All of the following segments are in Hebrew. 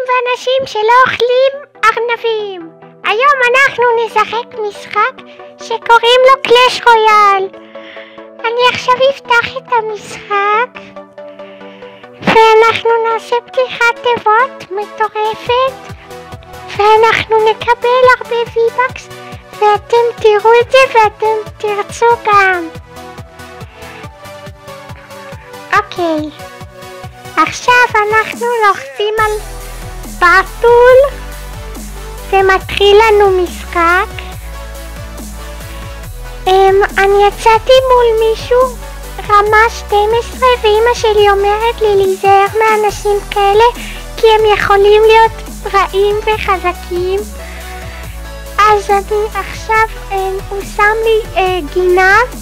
ואנשים שלא אוכלים ארנבים. היום אנחנו נשחק משחק שקוראים לו קלאש רויאל. אני עכשיו אפתח את המשחק ואנחנו נעשה פתיחת תיבות מטורפת ואנחנו נקבל הרבה ויבקס ואתם תראו את זה ואתם תרצו גם. אוקיי, עכשיו אנחנו לוחצים על באטול ומתחיל לנו משחק. אני יצאתי מול מישהו רמה 12 ואמא שלי אומרת לי להיזהר מאנשים כאלה כי הם יכולים להיות רעים וחזקים. אז אני עכשיו, הוא שם לי גינת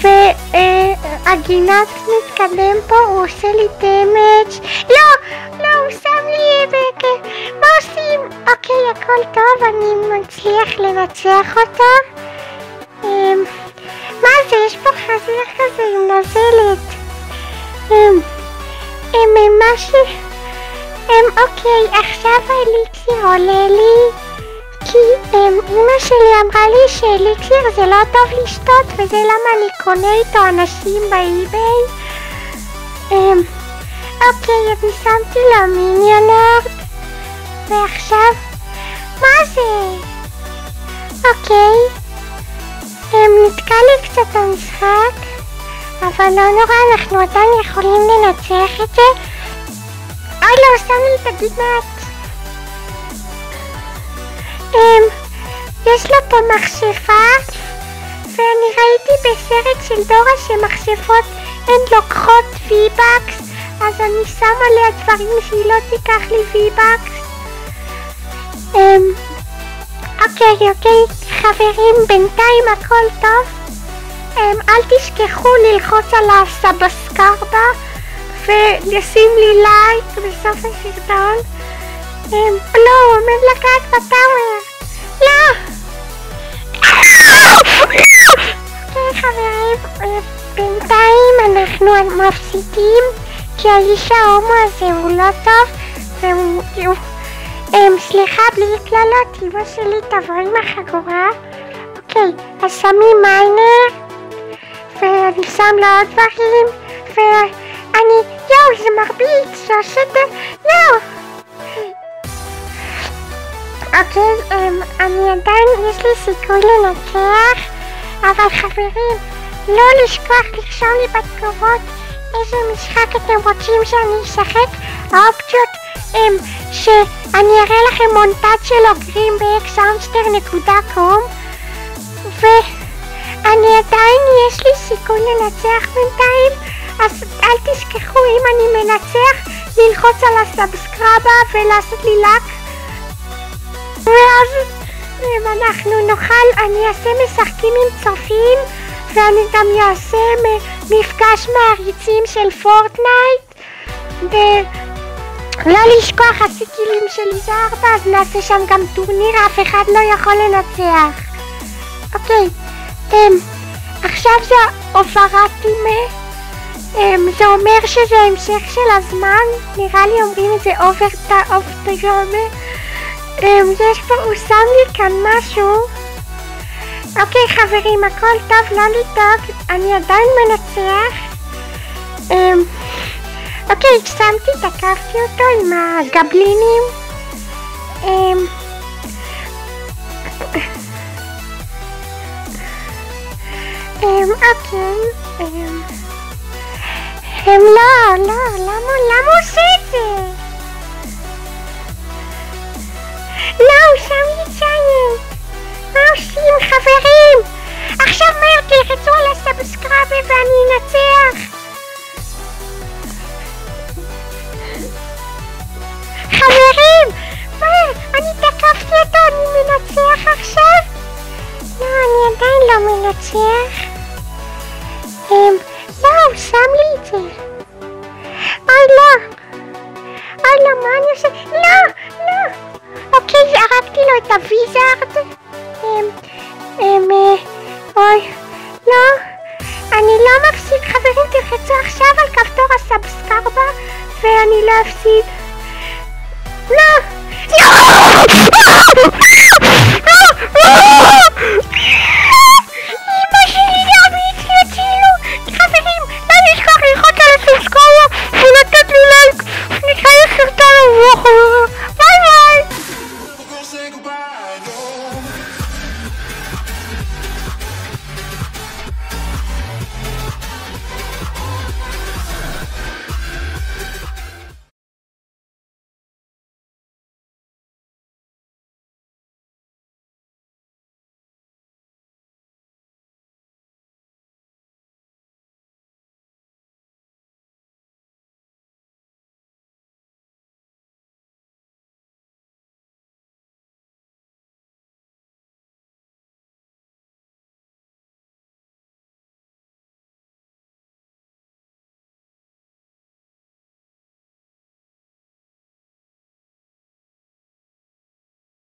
והגינת מתקדם פה, הוא עושה לי דמג'. לא, הוא שם לי מה עושים? אוקיי, הכל טוב, אני מצליח לנצח אותו. מה זה? יש פה חזיר כזה עם נזלת. משהו. אוקיי, עכשיו האליקסיר עולה לי כי אמא שלי אמרה לי שאליקסיר זה לא טוב לשתות וזה למה אני קונה איתו אנשים באיביי. אוקיי, אני שמתי לו מיניונרד ועכשיו מה זה? אוקיי, נתקע לי קצת המשחק אבל לא נורא, אנחנו עדיין יכולים לנצח את זה. אוי לא, שם לי את הגינת. יש לו פה מכשפה ואני ראיתי בסרט של דורה שמכשפות הן לוקחות ויבקס אז אני שמה לי הדברים שהיא לא תיקח לי ויבקס. אוקיי, חברים, בינתיים הכל טוב. אל תשכחו ללחוץ על הסאבסקרבה ולשים לי לייק בסוף הסרטון. לא, הוא עומד לגעת בטאוור. לא! אוקיי חברים, בינתיים אנחנו מפסידים כי האיש ההומו הזה הוא לא טוב והוא סליחה בלי קללות, אמא שלי תבוא עם החגורה. אוקיי, אז שמים מיינר ואני שם לו עוד דברים ואני, זה מרביץ, זה עושה יואו. אוקיי, אני עדיין, יש לי סיכוי לנצח אבל חברים, לא לשכוח לרשום לי בתגובות איזה משחק אתם רוצים שאני אשחק. האופציות שאני אראה לכם מונטאז' של אוגרים ב-xsoundster.com ואני עדיין יש לי סיכוי לנצח בינתיים אז אל תשכחו אם אני מנצח ללחוץ על הסאבסקרבה ולעשות לי לייק ואז אנחנו נוכל, אני אעשה משחקים עם צופים ואני גם אעשה מפגש מעריצים של פורטנייט ולא לשכוח הסקילים שלי זה 4 אז נעשה שם גם טורניר, אף אחד לא יכול לנצח. אוקיי, עכשיו זה אופרטימה, זה אומר שזה המשך של הזמן, נראה לי אומרים את זה אופטגרמה. יש פה, הוא שם לי כאן משהו. אוקיי חברים, הכל טוב, לא לדאוג, אני עדיין מנצח. אוקיי, שמתי, תקפתי אותו עם הגבלינים. אוקיי, לא, למה הוא עושה את זה? לא, הוא שם לי צ'יינט. מה עושים חברים? עכשיו מהר תלחצו על הסאבסקרייב ואני אנצח. חברים, מה? אני תקפתי אותו, אני מנצח עכשיו? לא, אני עדיין לא מנצח. לא, הוא שם לי את זה. אוי לא, מה אני עושה? לא. אוקיי, הרגתי לו את הוויזארד. אוי, לא. אני לא מפסיד, חברים, תלחצו עכשיו על כפתור הסאבסקרבה ואני לא אפסיד. לא!